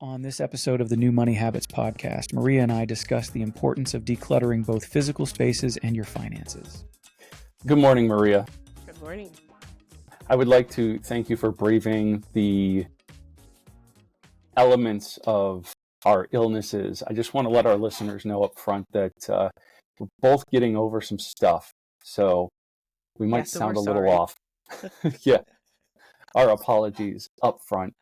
On this episode of the New Money Habits podcast, Maria and I discuss the importance of decluttering both physical spaces and your finances. Good morning, Maria. Good morning. I would like to thank you for braving the elements of our illnesses. I just want to let our listeners know up front that we're both getting over some stuff, so we might sound a little off. Yeah, our apologies up front.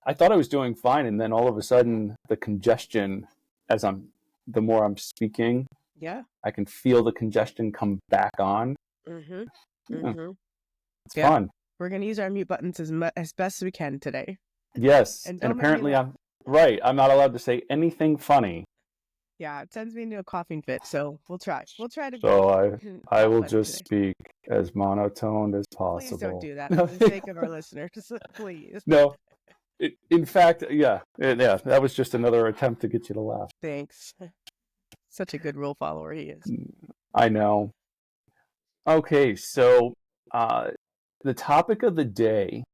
I thought I was doing fine, and then all of a sudden, the congestion, the more I'm speaking, I can feel the congestion come back on. It's fun. We're going to use our mute buttons as best as we can today. Yes, and apparently I'm not allowed to say anything funny. Yeah, it sends me into a coughing fit, so we'll try. We'll try to. So I will just speak as monotone as possible. Please don't do that for the sake of our listeners. Please. No. In fact, that was just another attempt to get you to laugh. Thanks. Such a good rule follower he is. I know. Okay, so the topic of the day,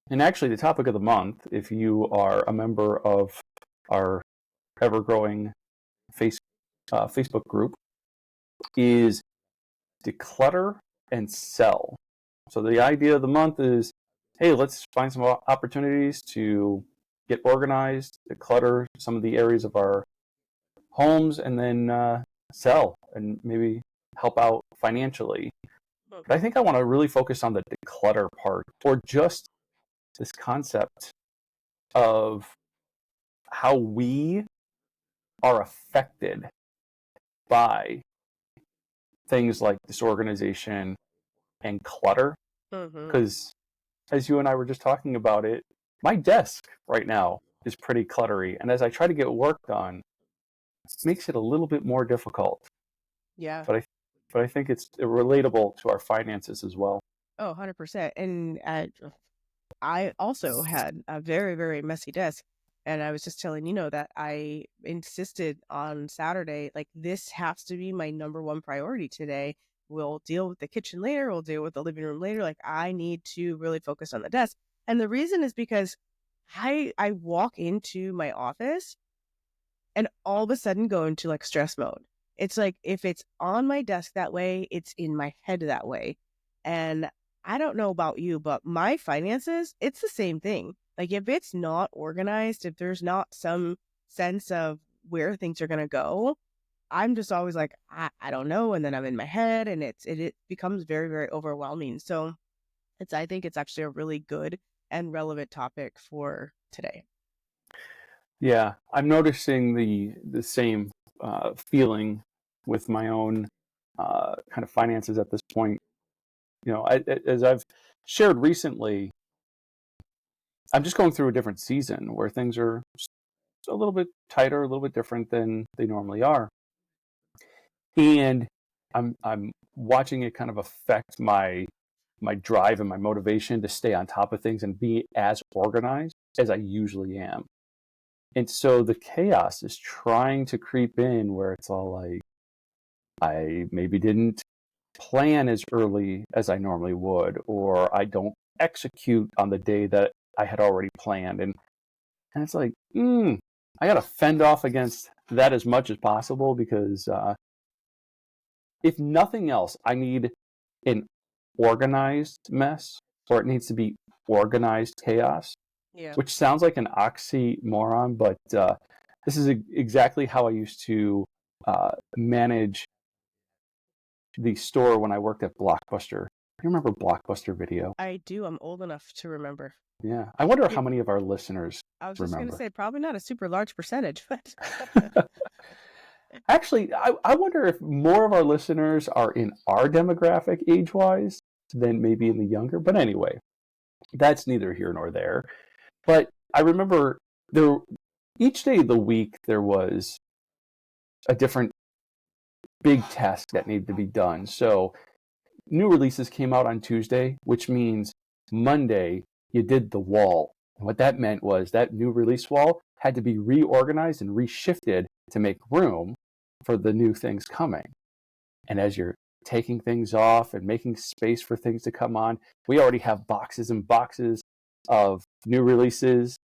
and actually the topic of the month, if you are a member of our ever-growing Facebook group, is declutter and sell. So the idea of the month is, hey, let's find some opportunities to get organized, declutter some of the areas of our homes, and then sell and maybe help out financially. But I think I want to really focus on the declutter part, or just this concept of how we are affected by things like disorganization and clutter. Because as you and I were just talking about it, my desk right now is pretty cluttery. And as I try to get work done, it makes it a little bit more difficult. Yeah. But I think it's relatable to our finances as well. Oh, 100%. And I also had a very, very messy desk. And I was just telling Nino that I insisted on Saturday, like, this has to be my number one priority today. We'll deal with the kitchen later. We'll deal with the living room later. Like, I need to really focus on the desk. And the reason is because I walk into my office and all of a sudden go into like stress mode. It's like, if it's on my desk that way, it's in my head that way. And I don't know about you, but my finances, it's the same thing. Like, if it's not organized, if there's not some sense of where things are going to go, I'm just always like, I don't know. And then I'm in my head, and it becomes very, very overwhelming. So I think it's actually a really good and relevant topic for today. Yeah, I'm noticing the same feeling with my own kind of finances at this point. You know, as I've shared recently, I'm just going through a different season where things are a little bit tighter, a little bit different than they normally are. And I'm watching it kind of affect my drive and my motivation to stay on top of things and be as organized as I usually am. And so the chaos is trying to creep in, where it's all like, I maybe didn't plan as early as I normally would, or I don't execute on the day that I had already planned. And it's like, I got to fend off against that as much as possible, because if nothing else, I need an organized mess, or it needs to be organized chaos. Yeah. Which sounds like an oxymoron, but this is exactly how I used to manage the store when I worked at Blockbuster. You remember Blockbuster Video? I do. I'm old enough to remember. Yeah. I wonder how many of our listeners I was just going remember. to say, probably not a super large percentage, but... Actually, I wonder if more of our listeners are in our demographic age-wise than maybe in the younger. But anyway, that's neither here nor there. But I remember each day of the week there was a different big task that needed to be done. So new releases came out on Tuesday, which means Monday you did the wall. And what that meant was that new release wall had to be reorganized and reshifted to make room for the new things coming. And as you're taking things off and making space for things to come on, we already have boxes and boxes of new releases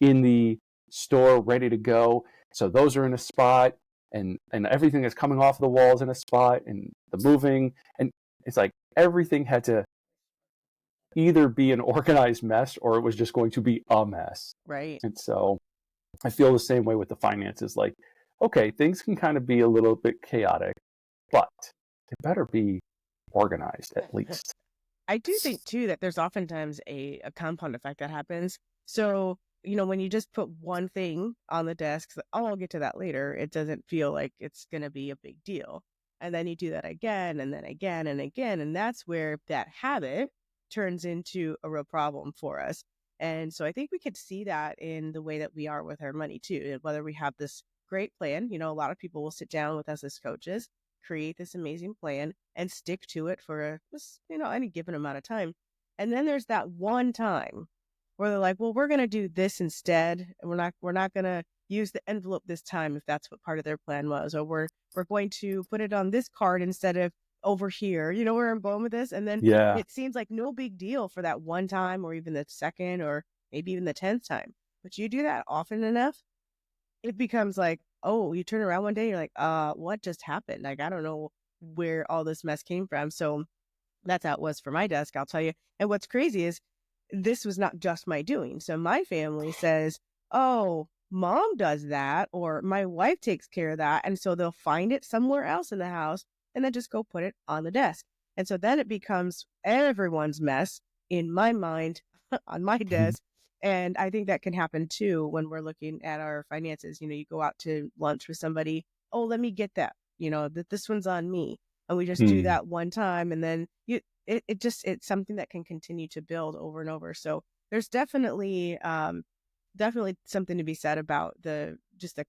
in the store ready to go. So those are in a spot, and everything that's coming off the walls in a spot, and the moving, and it's like everything had to either be an organized mess or it was just going to be a mess. Right. And so I feel the same way with the finances. Like, okay, things can kind of be a little bit chaotic, but they better be organized at least. I do think too that there's oftentimes a compound effect that happens. So, when you just put one thing on the desk, oh, I'll get to that later, it doesn't feel like it's going to be a big deal. And then you do that again and then again and again. And that's where that habit turns into a real problem for us. And so I think we could see that in the way that we are with our money too, whether we have this great plan. A lot of people will sit down with us as coaches, create this amazing plan, and stick to it for any given amount of time. And then there's that one time where they're like, well, we're going to do this instead. And we're not going to use the envelope this time if that's what part of their plan was, or we're going to put it on this card instead of over here. You know where I'm going with this? And then Yeah. it seems like no big deal for that one time, or even the second, or maybe even the 10th time. But you do that often enough, it becomes like, oh, you turn around one day, you're like, what just happened? Like, I don't know where all this mess came from. So that's how it was for my desk, I'll tell you. And what's crazy is this was not just my doing. So my family says, oh, mom does that, or my wife takes care of that. And so they'll find it somewhere else in the house and then just go put it on the desk. And so then it becomes everyone's mess in my mind on my desk. And I think that can happen too when we're looking at our finances. You go out to lunch with somebody, oh, let me get that, that this one's on me. And we just do that one time. And then it's something that can continue to build over and over. So there's definitely something to be said about the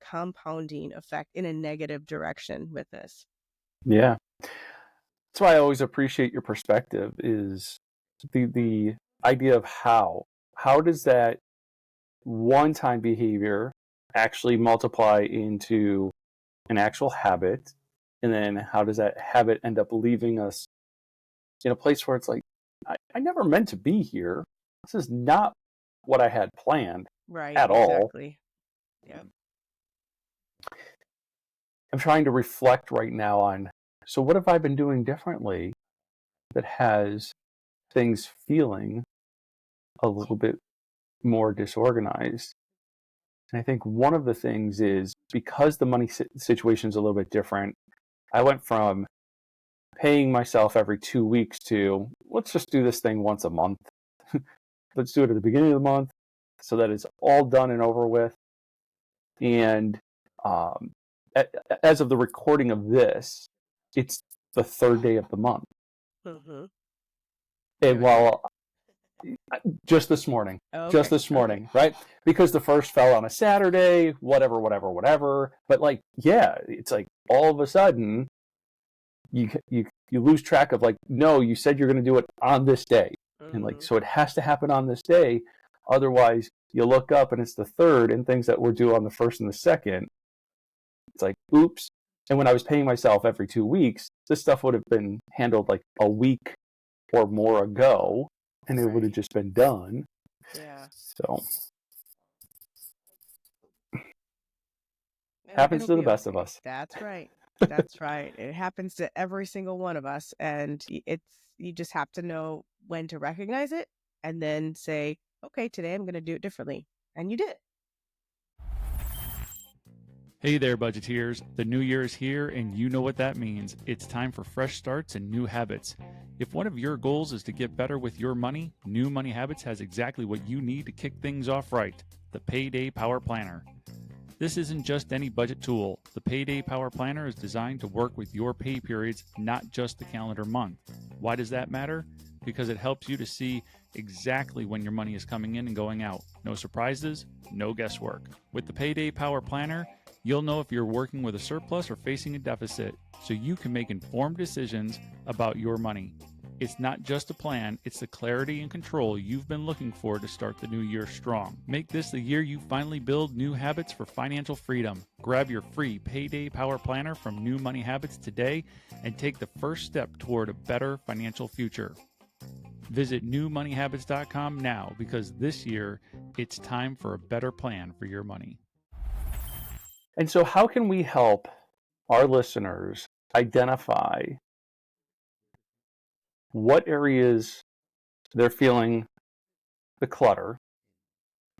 compounding effect in a negative direction with this. Yeah. That's why I always appreciate your perspective, is the idea of how does that one-time behavior actually multiply into an actual habit, and then how does that habit end up leaving us in a place where it's like, I never meant to be here. This is not what I had planned Right. at all. Exactly. Yeah. I'm trying to reflect right now on, so what have I been doing differently that has things feeling a little bit more disorganized? And I think one of the things is, because the money situation is a little bit different, I went from paying myself every 2 weeks to, let's just do this thing once a month. Let's do it at the beginning of the month so that it's all done and over with. And as of the recording of this, it's the third day of the month. Mm-hmm. And while just this morning, right? Because the first fell on a Saturday, whatever. But like, yeah, it's like all of a sudden you lose track of, like, no, you said you're going to do it on this day. And like, so it has to happen on this day. Otherwise, you look up and it's the third, and things that were due on the first and the second, it's like, oops. And when I was paying myself every 2 weeks, this stuff would have been handled like a week or more ago, and it would have just been done. Yeah. So happens to the best of us. That's right. That's right. It happens to every single one of us. And you just have to know when to recognize it and then say, okay, today I'm going to do it differently. And you did. Hey there, budgeteers. The new year is here, and you know what that means. It's time for fresh starts and new habits. If one of your goals is to get better with your money, New Money Habits has exactly what you need to kick things off right: the Payday Power Planner. This isn't just any budget tool. The Payday Power Planner is designed to work with your pay periods, not just the calendar month. Why does that matter? Because it helps you to see exactly when your money is coming in and going out. No surprises, no guesswork. With the Payday Power Planner, you'll know if you're working with a surplus or facing a deficit, so you can make informed decisions about your money. It's not just a plan, it's the clarity and control you've been looking for to start the new year strong. Make this the year you finally build new habits for financial freedom. Grab your free Payday Power Planner from New Money Habits today and take the first step toward a better financial future. Visit newmoneyhabits.com now, because this year, It's time for a better plan for your money. And so, how can we help our listeners identify what areas they're feeling the clutter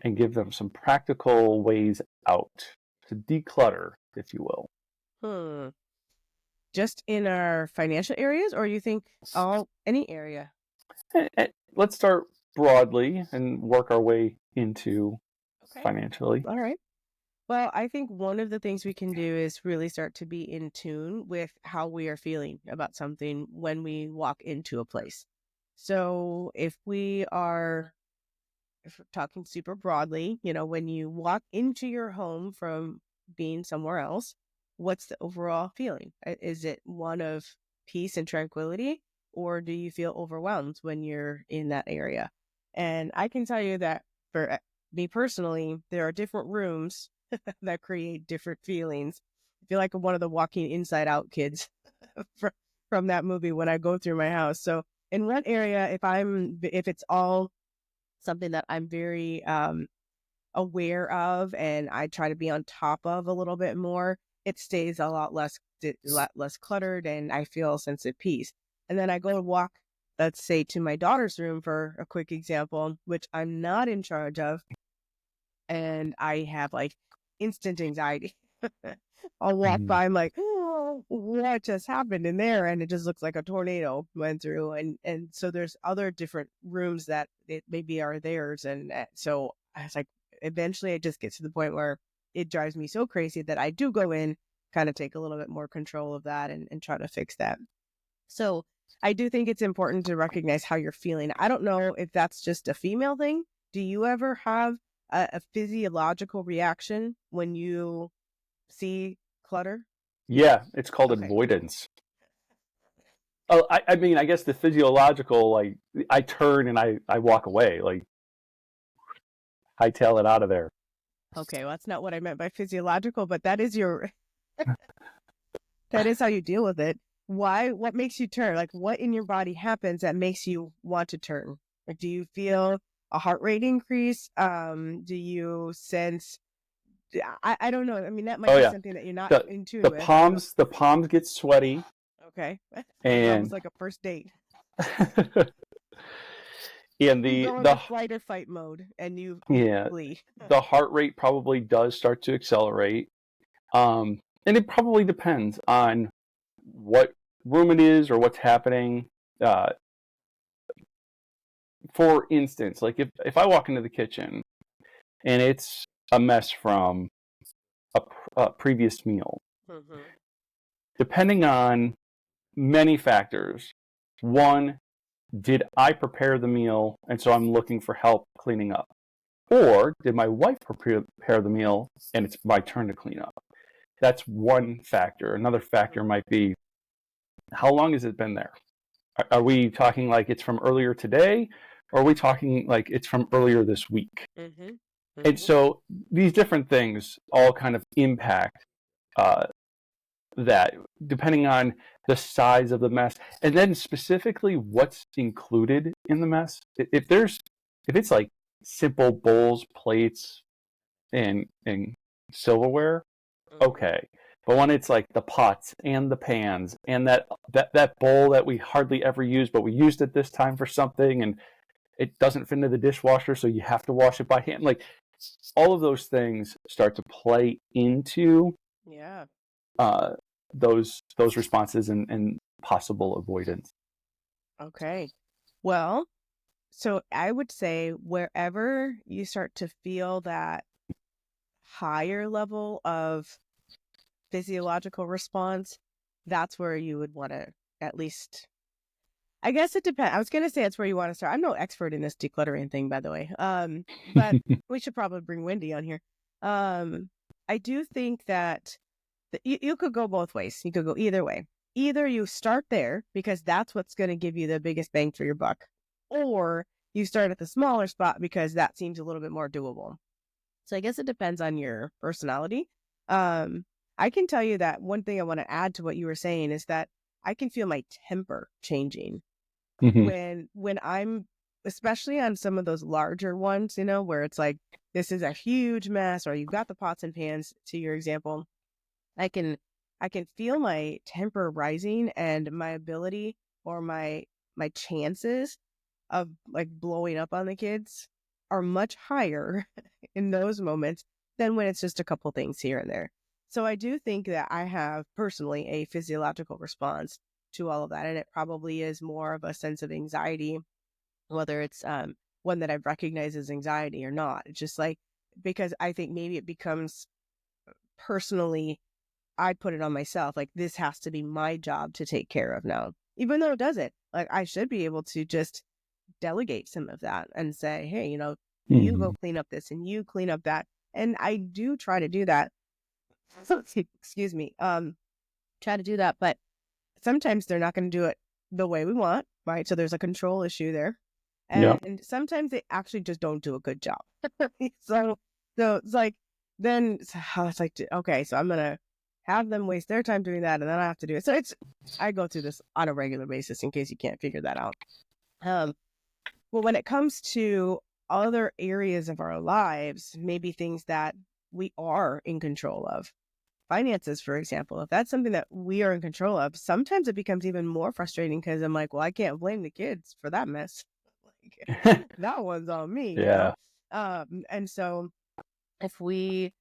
and give them some practical ways out to declutter, if you will? Just in our financial areas, or you think any area? Let's start broadly and work our way into Okay. financially. All right. Well, I think one of the things we can do is really start to be in tune with how we are feeling about something when we walk into a place. So if we're talking super broadly, when you walk into your home from being somewhere else, what's the overall feeling? Is it one of peace and tranquility, or do you feel overwhelmed when you're in that area? And I can tell you that for me personally, there are different rooms that create different feelings. I feel like I'm one of the walking inside out kids from that movie when I go through my house. So in one area, if it's all something that I'm very aware of and I try to be on top of a little bit more, it stays a lot less cluttered, and I feel a sense of peace. And then I go and walk, let's say, to my daughter's room for a quick example, which I'm not in charge of, and I have like instant anxiety. I'll walk by, I'm like, oh, what just happened in there? And it just looks like a tornado went through. And so there's other different rooms that it maybe are theirs. And so I was like, eventually it just gets to the point where it drives me so crazy that I do go in, kind of take a little bit more control of that and try to fix that. So I do think it's important to recognize how you're feeling. I don't know if that's just a female thing. Do you ever have a physiological reaction when you see clutter? Yeah, it's called Okay. avoidance. Oh, I mean, I guess the physiological, like, I turn and I walk away, like, hightail it out of there. Okay, well, that's not what I meant by physiological, but that is that is how you deal with it. Why? What makes you turn? Like, what in your body happens that makes you want to turn? Like, do you feel a heart rate increase? Do you sense? I don't know. I mean, that might Oh be yeah, something that you're not the in tune the with. I don't know. palms get sweaty, Okay, it's almost and like a first date. and You go into flight or fight mode, and you yeah, flee. the heart rate probably does start to accelerate. And it probably depends on what room it is or what's happening. Uh, for instance, like if I walk into the kitchen and it's a mess from a previous meal, Mm-hmm. depending on many factors. One, did I prepare the meal and so I'm looking for help cleaning up? Or did my wife prepare the meal and it's my turn to clean up? That's one factor. Another factor might be, how long has it been there? Are we talking like it's from earlier today? Or are we talking like it's from earlier this week? Mm-hmm. And so these different things all kind of impact uh, that, depending on the size of the mess, and then specifically what's included in the mess. If it's like simple bowls, plates, and silverware, okay. But when it's like the pots and the pans and that bowl that we hardly ever use, but we used it this time for something, and it doesn't fit into the dishwasher, so you have to wash it by hand. Like, all of those things start to play into Yeah. uh, those responses and possible avoidance. Okay. Well, so I would say wherever you start to feel that higher level of physiological response, that's where you would want to at least. I guess it depends. I was gonna say it's where you want to start. I'm no expert in this decluttering thing, by the way. But we should probably bring Wendy on here. I do think that you could go both ways. You could go either way. Either you start there because that's what's going to give you the biggest bang for your buck, or you start at the smaller spot because that seems a little bit more doable. So I guess it depends on your personality. Um, I can tell you that one thing I want to add to what you were saying is that I can feel my temper changing Mm-hmm. when I'm especially on some of those larger ones, where it's like, this is a huge mess, or you've got the pots and pans, to your example, I can feel my temper rising, and my ability, or my chances of like blowing up on the kids are much higher in those moments than when it's just a couple things here and there. So I do think that I have personally a physiological response to all of that, and it probably is more of a sense of anxiety, whether it's one that I've recognized as anxiety or not. It's just like, because I think maybe it becomes personally, I put it on myself, like, this has to be my job to take care of now, even though it doesn't. Like, I should be able to just delegate some of that and say, hey, you go clean up this and you clean up that. And I do try to do that. Excuse me. Try to do that, but sometimes they're not going to do it the way we want, right? So there's a control issue there. Yeah. And sometimes they actually just don't do a good job. so it's like, then it's like, okay, so I'm going to have them waste their time doing that, and then I have to do it. So I go through this on a regular basis, in case you can't figure that out. Well, when it comes to other areas of our lives, maybe things that we are in control of, finances, for example, if that's something that we are in control of, sometimes it becomes even more frustrating, because I'm like, well, I can't blame the kids for that mess. Like, that one's on me, Yeah. And so if we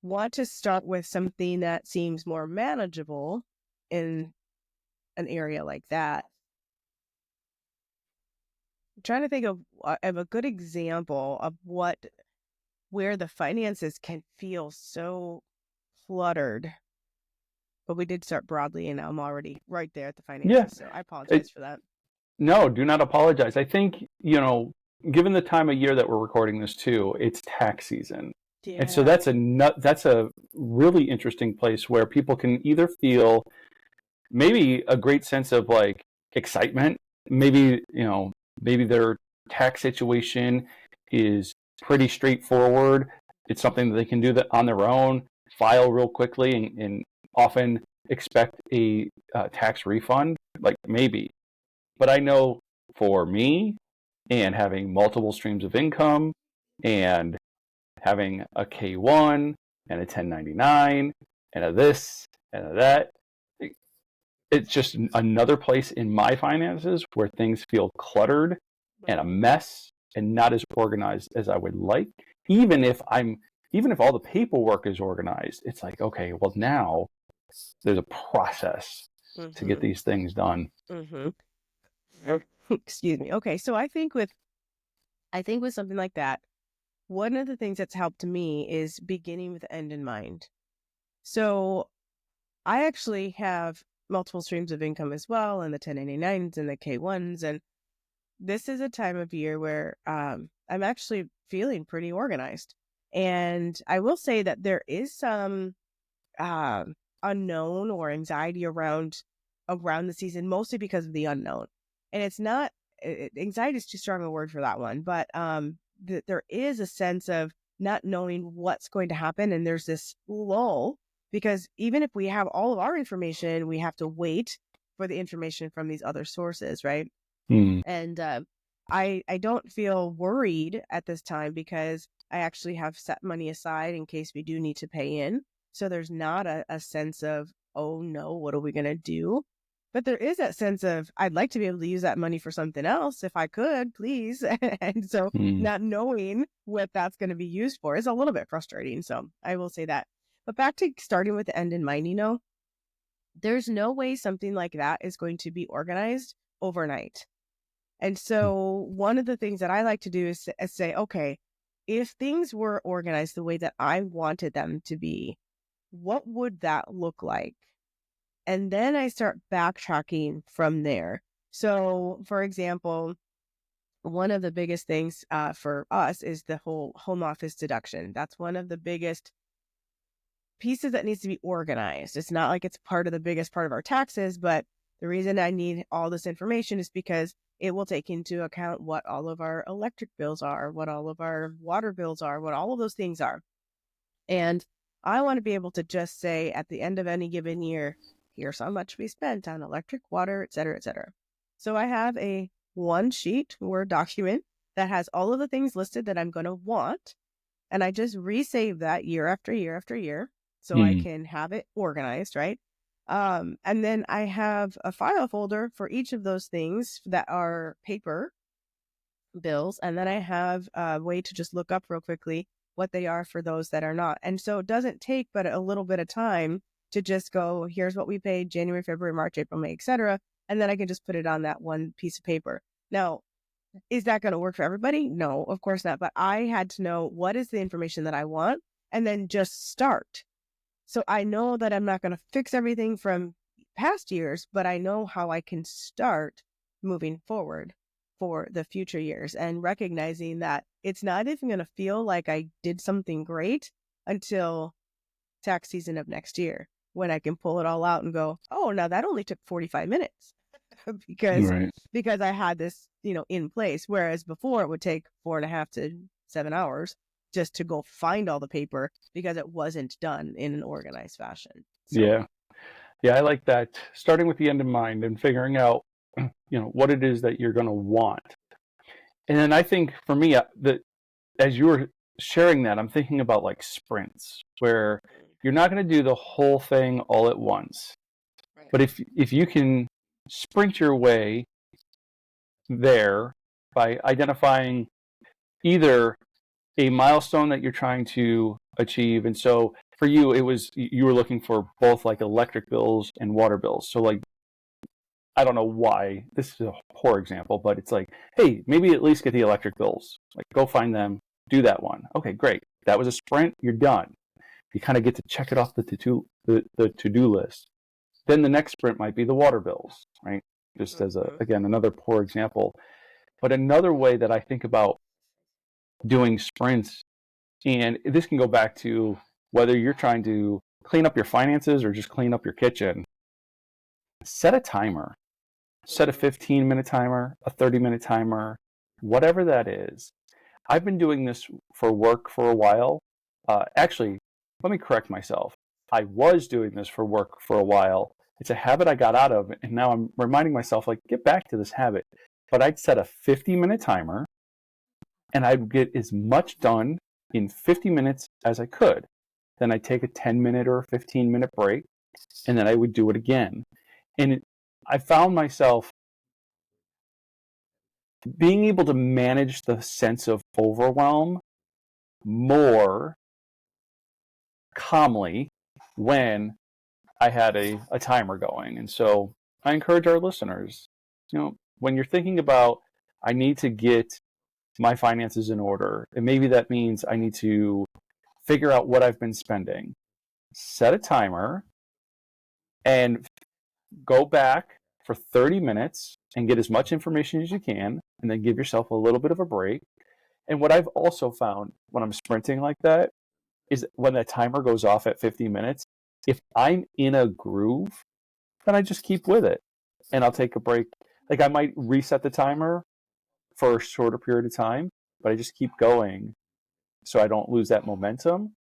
want to start with something that seems more manageable in an area like that, I'm trying to think of a good example of where the finances can feel so cluttered. But we did start broadly, and I'm already right there at the Yeah. finances, so I apologize for that. No, do not apologize. I think, given the time of year that we're recording this too, it's tax season. And so Yeah. that's a really interesting place where people can either feel maybe a great sense of like excitement, maybe, maybe their tax situation is pretty straightforward. It's something that they can do that on their own, file real quickly, and often expect a tax refund, like maybe. But I know for me, and having multiple streams of income, and having a K1 and a 1099 and a this and a that, it's just another place in my finances where things feel cluttered and a mess and not as organized as I would like. Even if all the paperwork is organized, it's like, okay, well, now there's a process to get Mm-hmm. these things done. Mm-hmm. Excuse me. Okay, so I think with something like that, one of the things that's helped me is beginning with the end in mind. So I actually have multiple streams of income as well, and the 1099s and the K1s, and this is a time of year where I'm actually feeling pretty organized. And I will say that there is some unknown or anxiety around the season, mostly because of the unknown. And it's not anxiety is too strong a word for that one, but there is a sense of not knowing what's going to happen, and there's this lull, because even if we have all of our information, we have to wait for the information from these other sources, right? Hmm. And I don't feel worried at this time, because I actually have set money aside in case we do need to pay in. So there's not a sense of, oh no, what are we going to do? But there is that sense of, I'd like to be able to use that money for something else if I could, please. And so Hmm. not knowing what that's going to be used for is a little bit frustrating. So I will say that. But back to starting with the end in mind, there's no way something like that is going to be organized overnight. And so one of the things that I like to do is say, okay, if things were organized the way that I wanted them to be, what would that look like? And then I start backtracking from there. So, for example, one of the biggest things for us is the whole home office deduction. That's one of the biggest pieces that needs to be organized. It's not like it's part of the biggest part of our taxes, but the reason I need all this information is because it will take into account what all of our electric bills are, what all of our water bills are, what all of those things are. And I want to be able to just say at the end of any given year, here's how much we spent on electric, water, et cetera, et cetera. So I have a one sheet Word document that has all of the things listed that I'm going to want. And I just resave that year after year after year so I can have it organized, right? And then I have a file folder for each of those things that are paper bills. And then I have a way to just look up real quickly what they are for those that are not. And so it doesn't take but a little bit of time to just go, here's what we paid January, February, March, April, May, etc. And then I can just put it on that one piece of paper. Now, is that going to work for everybody? No, of course not. But I had to know what is the information that I want and then just start. So I know that I'm not going to fix everything from past years, but I know how I can start moving forward for the future years and recognizing that it's not even going to feel like I did something great until tax season of next year, when I can pull it all out and go, oh, now that only took 45 minutes because Right. I had this, in place. Whereas before it would take 4.5 to 7 hours just to go find all the paper because it wasn't done in an organized fashion. So, Yeah. Yeah, I like that. Starting with the end in mind and figuring out, what it is that you're going to want. And then I think for me, that as you were sharing that, I'm thinking about like sprints, where you're not going to do the whole thing all at once. right. But if you can sprint your way there by identifying either a milestone that you're trying to achieve, and so for you, it was you were looking for both like electric bills and water bills. So like, I don't know why this is a poor example, but it's like, hey, maybe at least get the electric bills. Like, go find them, do that one. Okay, great. That was a sprint. You're done. You kind of get to check it off the to-do list. Then the next sprint might be the water bills, right? Just as again, another poor example. But another way that I think about doing sprints, and this can go back to whether you're trying to clean up your finances or just clean up your kitchen, set a timer. Set a 15-minute timer, a 30-minute timer, whatever that is. I've been doing this for work for a while. Actually, let me correct myself. I was doing this for work for a while. It's a habit I got out of, and now I'm reminding myself, like, get back to this habit. But I'd set a 50-minute timer, and I'd get as much done in 50 minutes as I could. Then I'd take a 10-minute or a 15-minute break, and then I would do it again. And I found myself being able to manage the sense of overwhelm more calmly when I had a timer going. And so I encourage our listeners, when you're thinking about, I need to get my finances in order, and maybe that means I need to figure out what I've been spending, set a timer and go back for 30 minutes and get as much information as you can, and then give yourself a little bit of a break. And what I've also found when I'm sprinting like that is when that timer goes off at 50 minutes, if I'm in a groove, then I just keep with it and I'll take a break. Like, I might reset the timer for a shorter period of time, but I just keep going so I don't lose that momentum.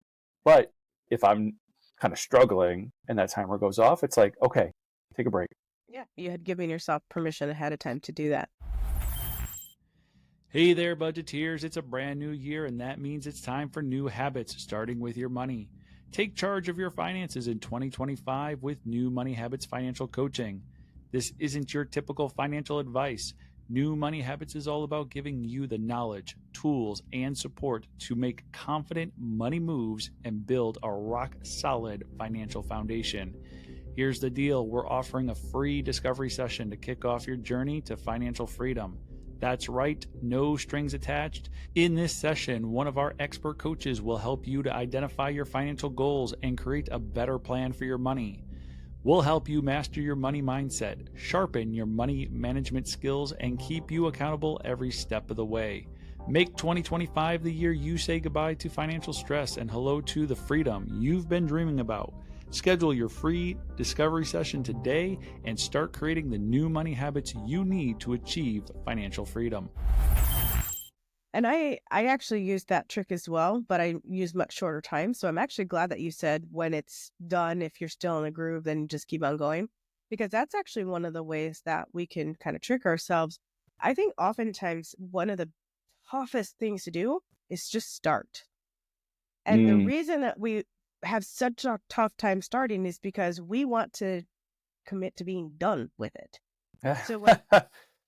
But if I'm kind of struggling and that timer goes off, it's like, okay, take a break. Yeah, you had given yourself permission ahead of time to do that. Hey there, budgeteers. It's a brand new year, and that means it's time for new habits, starting with your money. Take charge of your finances in 2025 with New Money Habits Financial Coaching. This isn't your typical financial advice. New Money Habits is all about giving you the knowledge, tools, and support to make confident money moves and build a rock solid financial foundation. Here's the deal: we're offering a free discovery session to kick off your journey to financial freedom. That's right, no strings attached. In this session, one of our expert coaches will help you to identify your financial goals and create a better plan for your money. We'll help you master your money mindset, sharpen your money management skills, and keep you accountable every step of the way. Make 2025 the year you say goodbye to financial stress and hello to the freedom you've been dreaming about. Schedule your free discovery session today and start creating the new money habits you need to achieve financial freedom. And I actually used that trick as well, but I use much shorter time. So I'm actually glad that you said when it's done, if you're still in the groove, then just keep on going, because that's actually one of the ways that we can kind of trick ourselves. I think oftentimes one of the toughest things to do is just start. And the Mm. reason that we have such a tough time starting is because we want to commit to being done with it. So when,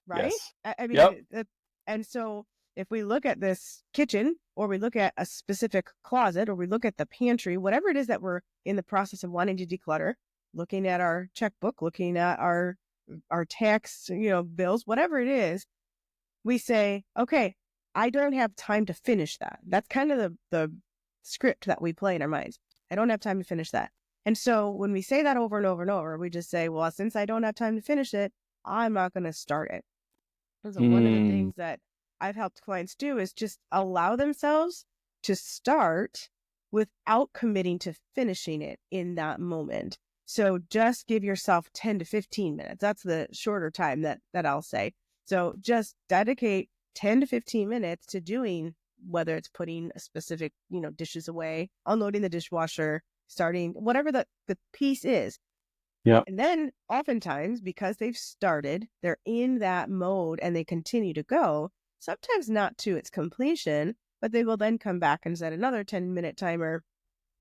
right? Yes. I Yep. mean, and so if we look at this kitchen, or we look at a specific closet, or we look at the pantry, whatever it is that we're in the process of wanting to declutter, looking at our checkbook, looking at our tax, bills, whatever it is, we say, okay, I don't have time to finish that. That's kind of the script that we play in our minds. I don't have time to finish that. And so when we say that over and over and over, we just say, well, since I don't have time to finish it, I'm not going to start it. And so one of the Mm. things that I've helped clients do is just allow themselves to start without committing to finishing it in that moment. So just give yourself 10 to 15 minutes. That's the shorter time that I'll say. So just dedicate 10 to 15 minutes to doing, whether it's putting a specific, dishes away, unloading the dishwasher, starting whatever the piece is. Yep. And then oftentimes, because they've started, they're in that mode and they continue to go, sometimes not to its completion, but they will then come back and set another 10-minute timer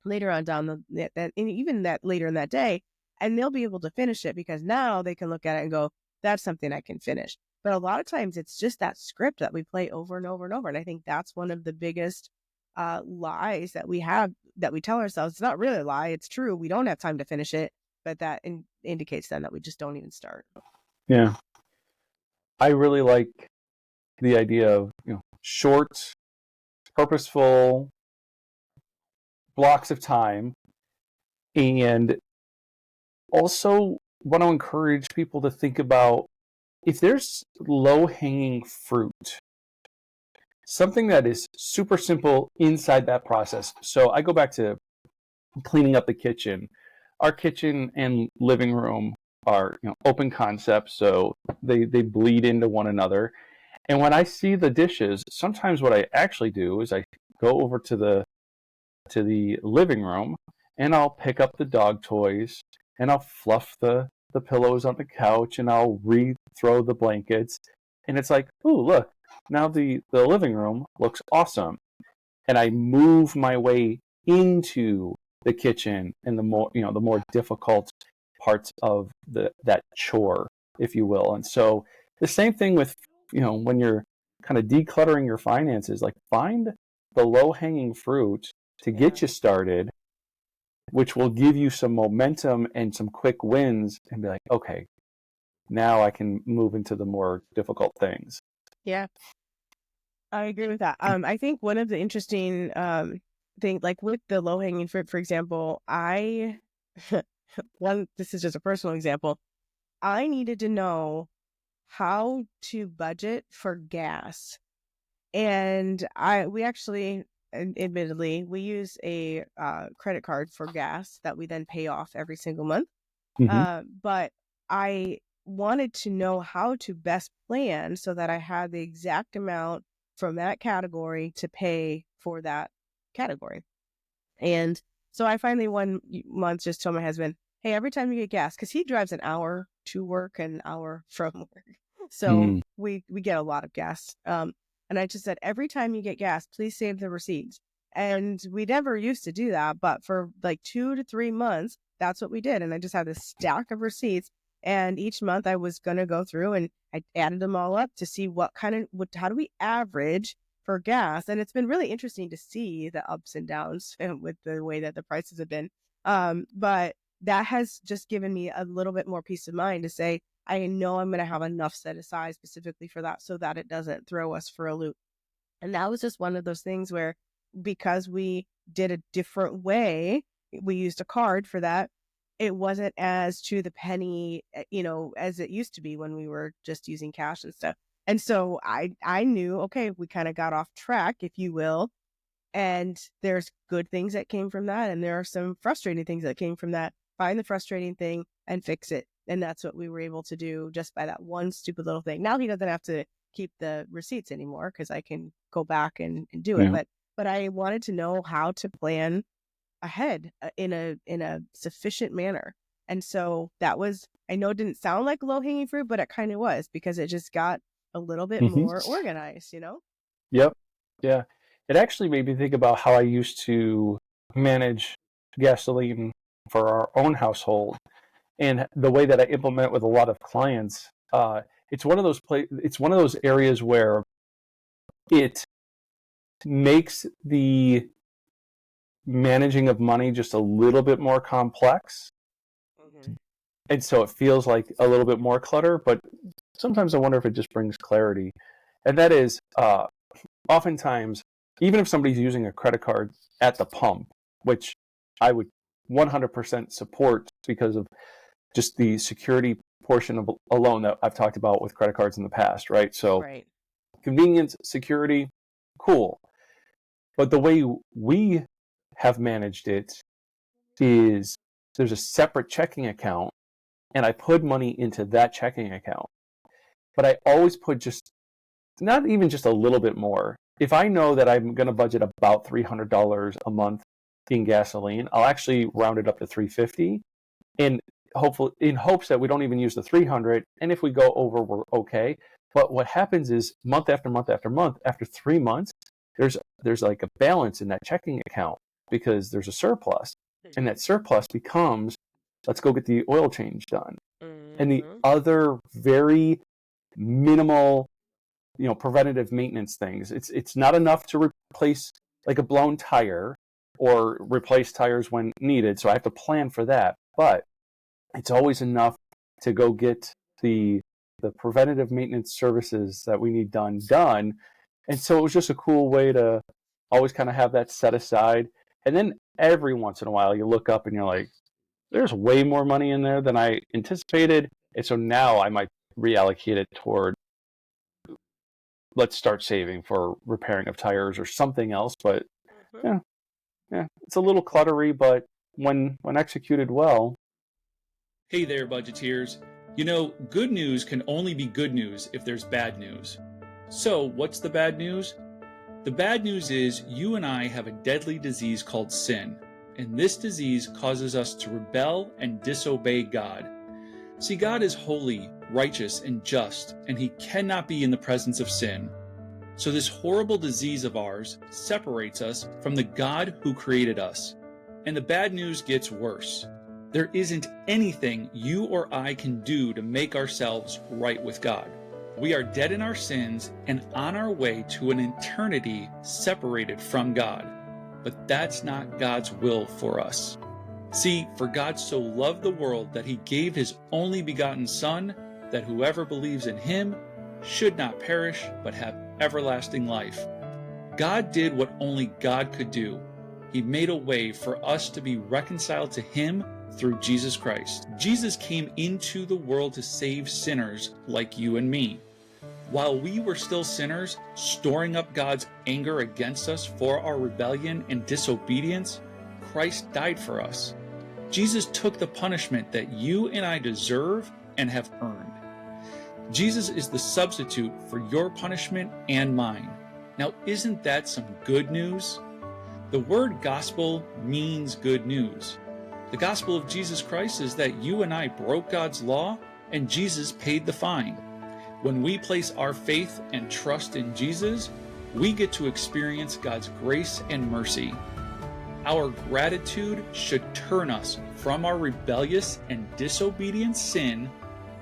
later on down and even that later in that day, and they'll be able to finish it because now they can look at it and go, that's something I can finish. But a lot of times it's just that script that we play over and over and over. And I think that's one of the biggest lies that we have, that we tell ourselves. It's not really a lie. It's true. We don't have time to finish it, but that indicates then that we just don't even start. Yeah. I really like the idea of, short, purposeful blocks of time, and also want to encourage people to think about if there's low hanging fruit, something that is super simple inside that process. So I go back to cleaning up the kitchen. Our kitchen and living room are, open concepts, so they bleed into one another. And when I see the dishes, sometimes what I actually do is I go over to the living room and I'll pick up the dog toys and I'll fluff the pillows on the couch and I'll re-throw the blankets. And it's like, ooh, look, now the living room looks awesome. And I move my way into the kitchen and the more difficult parts of that chore, if you will. And so the same thing with, when you're kind of decluttering your finances, like find the low hanging fruit to Yeah. get you started, which will give you some momentum and some quick wins and be like, okay, now I can move into the more difficult things. Yeah, I agree with that. I think one of the interesting thing, like with the low hanging fruit, for example, this is just a personal example. I needed to know how to budget for gas. And we actually, admittedly, we use a credit card for gas that we then pay off every single month. Mm-hmm. But I wanted to know how to best plan so that I had the exact amount from that category to pay for that category. And so I finally one month just told my husband, hey, every time you get gas, because he drives an hour to work and an hour from work. So Mm. we get a lot of gas. And I just said, every time you get gas, please save the receipts. And we never used to do that, but for like 2 to 3 months, that's what we did. And I just had this stack of receipts. And each month I was going to go through and I added them all up to see how do we average for gas. And it's been really interesting to see the ups and downs with the way that the prices have been. But that has just given me a little bit more peace of mind to say, I know I'm going to have enough set aside specifically for that so that it doesn't throw us for a loop. And that was just one of those things where, because we did a different way, we used a card for that. It wasn't as to the penny, as it used to be when we were just using cash and stuff. And so I knew, okay, we kind of got off track, if you will. And there's good things that came from that. And there are some frustrating things that came from that. Find the frustrating thing and fix it. And that's what we were able to do just by that one stupid little thing. Now he doesn't have to keep the receipts anymore because I can go back and do it. Yeah. But I wanted to know how to plan ahead in a sufficient manner. And so that was, I know it didn't sound like low hanging fruit, but it kind of was, because it just got a little bit Hmm. more organized, Yep. Yeah. It actually made me think about how I used to manage gasoline for our own household and the way that I implement with a lot of clients. It's one of those it's one of those areas where it makes the managing of money just a little bit more complex. Hmm. And so it feels like a little bit more clutter, but sometimes I wonder if it just brings clarity. And that is, oftentimes, even if somebody's using a credit card at the pump, which I would 100% support because of just the security portion of alone that I've talked about with credit cards in the past, right? So Right. convenience, security, cool. But the way we have managed it is there's a separate checking account and I put money into that checking account. But I always put just not even just a little bit more. If I know that I'm going to budget about $300 a month in gasoline, I'll actually round it up to 350 and hopefully in hopes that we don't even use the 300, and if we go over we're okay. But what happens is month after month after month, after 3 months, there's like a balance in that checking account because there's a surplus, and that surplus becomes, let's go get the oil change done. And the Mm-hmm. other very minimal, preventative maintenance things. It's not enough to replace like a blown tire or replace tires when needed, so I have to plan for that. But it's always enough to go get the preventative maintenance services that we need done. And so it was just a cool way to always kind of have that set aside. And then every once in a while you look up and you're like, there's way more money in there than I anticipated. And so now I might reallocate it toward, let's start saving for repairing of tires or something else. But Hmm. yeah, yeah, it's a little cluttery, but when executed well. Hey there, budgeteers. You know, good news can only be good news if there's bad news. So, what's the bad news? The bad news is you and I have a deadly disease called sin, and this disease causes us to rebel and disobey God. See, God is holy, righteous, and just, and He cannot be in the presence of sin. So, this horrible disease of ours separates us from the God who created us. And the bad news gets worse. There isn't anything you or I can do to make ourselves right with God. We are dead in our sins and on our way to an eternity separated from God. But that's not God's will for us. See, for God so loved the world that He gave His only begotten Son, that whoever believes in Him should not perish but have everlasting life. God did what only God could do. He made a way for us to be reconciled to Him through Jesus Christ. Jesus came into the world to save sinners like you and me. While we were still sinners, storing up God's anger against us for our rebellion and disobedience, Christ died for us. Jesus took the punishment that you and I deserve and have earned. Jesus is the substitute for your punishment and mine. Now, isn't that some good news? The word gospel means good news. The gospel of Jesus Christ is that you and I broke God's law and Jesus paid the fine. When we place our faith and trust in Jesus, we get to experience God's grace and mercy. Our gratitude should turn us from our rebellious and disobedient sin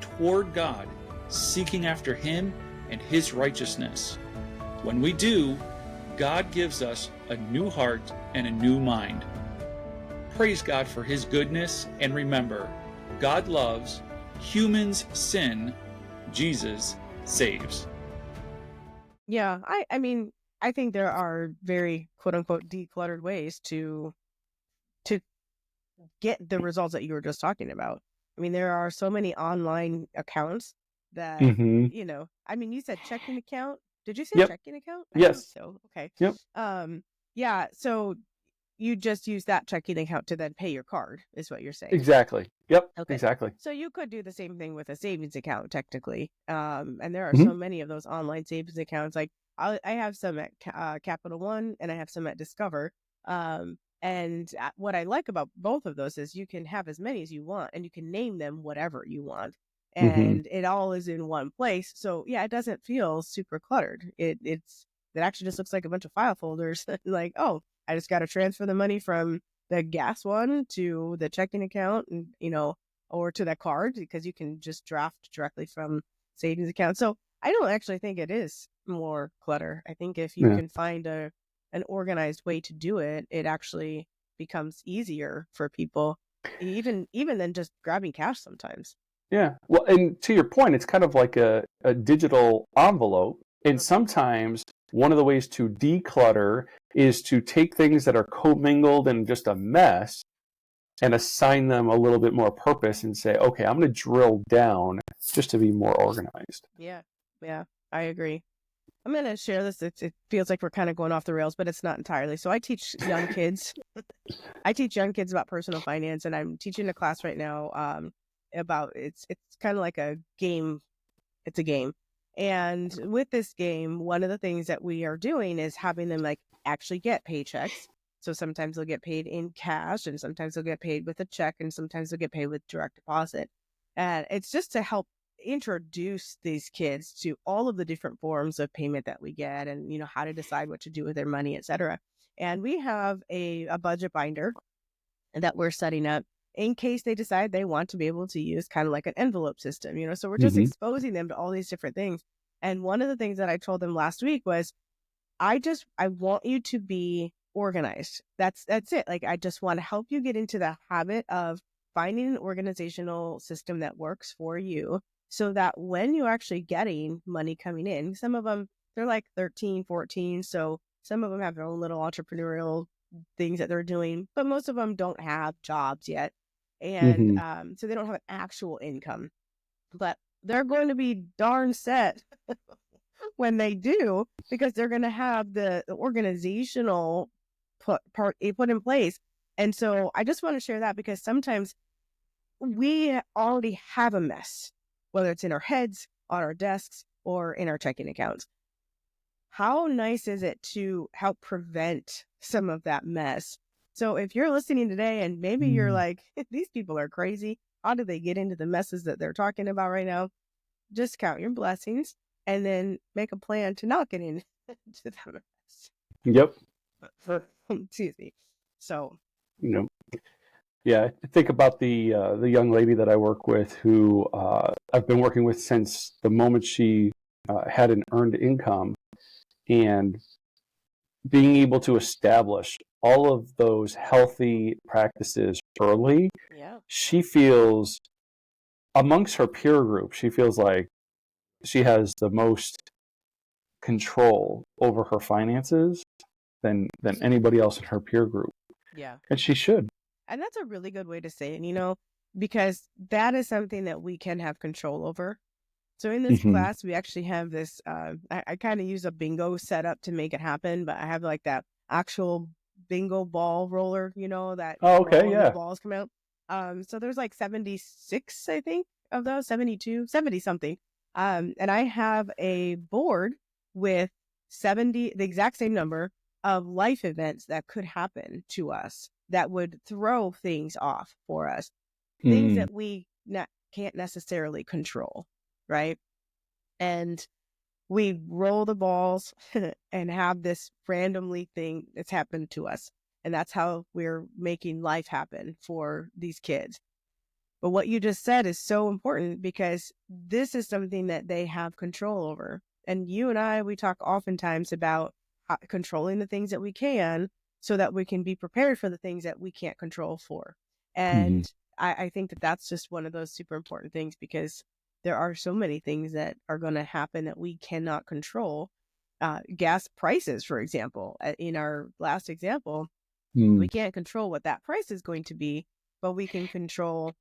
toward God, seeking after Him and His righteousness. When we do, God gives us a new heart and a new mind. Praise God for His goodness, and remember, God loves, humans sin, Jesus saves. Yeah, I mean, I think there are very quote unquote decluttered ways to get the results that you were just talking about. I mean, there are so many online accounts that, Mm-hmm. I mean, you said checking account. Did you say Yep. checking account? I think Yes. so. Okay. Yep. Yeah, so you just use that checking account to then pay your card, is what you're saying. Exactly. Yep. Okay. Exactly. So you could do the same thing with a savings account, technically. And there are Mm-hmm. so many of those online savings accounts. Like I have some at Capital One and I have some at Discover. And what I like about both of those is you can have as many as you want and you can name them whatever you want. Hmm. and it all is in one place. So yeah, it doesn't feel super cluttered. It actually just looks like a bunch of file folders. Like, oh, I just got to transfer the money from the gas one to the checking account, and or to that card, because you can just draft directly from savings account. So I don't actually think it is more clutter. I think if you Yeah. can find an organized way to do it, it actually becomes easier for people, even than just grabbing cash sometimes. Yeah. Well, and to your point, it's kind of like a digital envelope. And sometimes one of the ways to declutter is to take things that are commingled and just a mess and assign them a little bit more purpose and say, okay, I'm going to drill down just to be more organized. Yeah, yeah, I agree. I'm going to share this. It feels like we're kind of going off the rails, but it's not entirely. So I teach young kids. I teach young kids about personal finance, and I'm teaching a class right now about it's kind of like a game. It's a game. And with this game, one of the things that we are doing is having them like actually get paychecks. So sometimes they'll get paid in cash, and sometimes they'll get paid with a check, and sometimes they'll get paid with direct deposit. And it's just to help introduce these kids to all of the different forms of payment that we get, and how to decide what to do with their money, etc. And we have a budget binder that we're setting up in case they decide they want to be able to use kind of like an envelope system, so we're just Hmm. exposing them to all these different things. And one of the things that I told them last week was, I want you to be organized. That's it. Like, I just want to help you get into the habit of finding an organizational system that works for you, so that when you're actually getting money coming in, some of them, they're like 13, 14. So some of them have their own little entrepreneurial things that they're doing, but most of them don't have jobs yet. And Hmm. so they don't have an actual income, but they're going to be darn set when they do, because they're going to have the organizational put in place. And so I just want to share that, because sometimes we already have a mess, whether it's in our heads, on our desks, or in our checking accounts. How nice is it to help prevent some of that mess? So if you're listening today and maybe you're like, these people are crazy, how do they get into the messes that they're talking about right now? Just count your blessings and then make a plan to not get into that mess. Yep. Excuse me. So, You know, yeah. Think about the young lady that I work with, who I've been working with since the moment she had an earned income, and being able to establish all of those healthy practices early. yeah. She feels, amongst her peer group, she feels like she has the most control over her finances than anybody else in her peer group, Yeah. and she should. And that's a really good way to say it, because that is something that we can have control over. So in this Hmm. class, we actually have this, I kind of use a bingo setup to make it happen, but I have like that actual bingo ball roller, that Oh, you roll okay, and the yeah. balls come out. So there's like 76, I think, of those, 72, 70 something. And I have a board with 70, the exact same number of life events that could happen to us that would throw things off for us, things Mm. that we can't necessarily control, right? And we roll the balls and have this randomly thing that's happened to us. And that's how we're making life happen for these kids. But what you just said is so important, because this is something that they have control over. And you and I, we talk oftentimes about controlling the things that we can, so that we can be prepared for the things that we can't control for. Hmm. And I think that that's just one of those super important things, because there are so many things that are going to happen that we cannot control. Gas prices, for example, in our last example, Mm. we can't control what that price is going to be, but we can control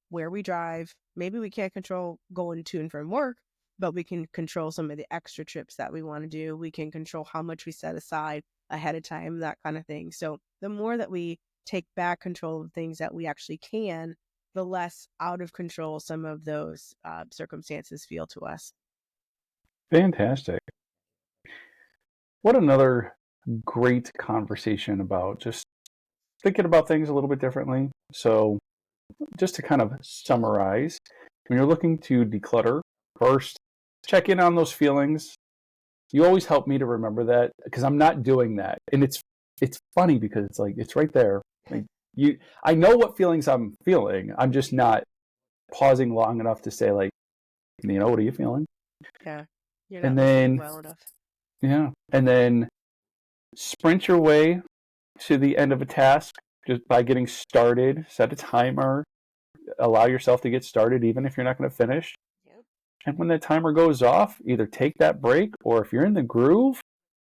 where we drive. Maybe we can't control going to and from work, but we can control some of the extra trips that we want to do. We can control how much we set aside ahead of time, that kind of thing. So the more that we take back control of things that we actually can, the less out of control some of those circumstances feel to us. Fantastic. What another great conversation about just thinking about things a little bit differently. So, just to kind of summarize, when you're looking to declutter, first, check in on those feelings. You always help me to remember that because I'm not doing that. And it's funny because it's like, it's right there. Like I know what feelings I'm feeling. I'm just not pausing long enough to say like, what are you feeling? Yeah. You're not And listening then, well enough. yeah. And then sprint your way to the end of a task just by getting started. Set a timer. Allow yourself to get started even if you're not going to finish. Yep. And when that timer goes off, either take that break or if you're in the groove,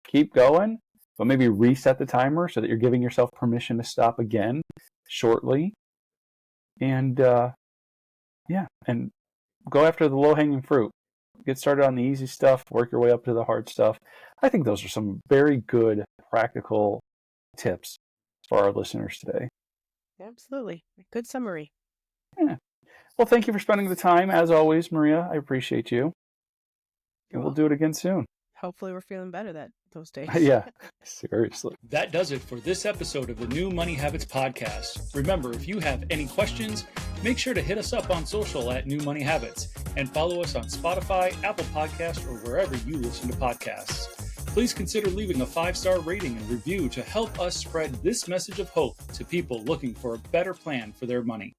keep going, but maybe reset the timer so that you're giving yourself permission to stop again shortly. And and go after the low-hanging fruit. Get started on the easy stuff, work your way up to the hard stuff. I think those are some very good practical tips for our listeners today. Absolutely. Good summary. Yeah. Well, thank you for spending the time. As always, Maria, I appreciate you. You're And we'll do it again soon. Hopefully we're feeling better those days. Yeah, seriously. That does it for this episode of the New Money Habits Podcast. Remember, if you have any questions, make sure to hit us up on social at New Money Habits and follow us on Spotify, Apple Podcasts, or wherever you listen to podcasts. Please consider leaving a 5-star rating and review to help us spread this message of hope to people looking for a better plan for their money.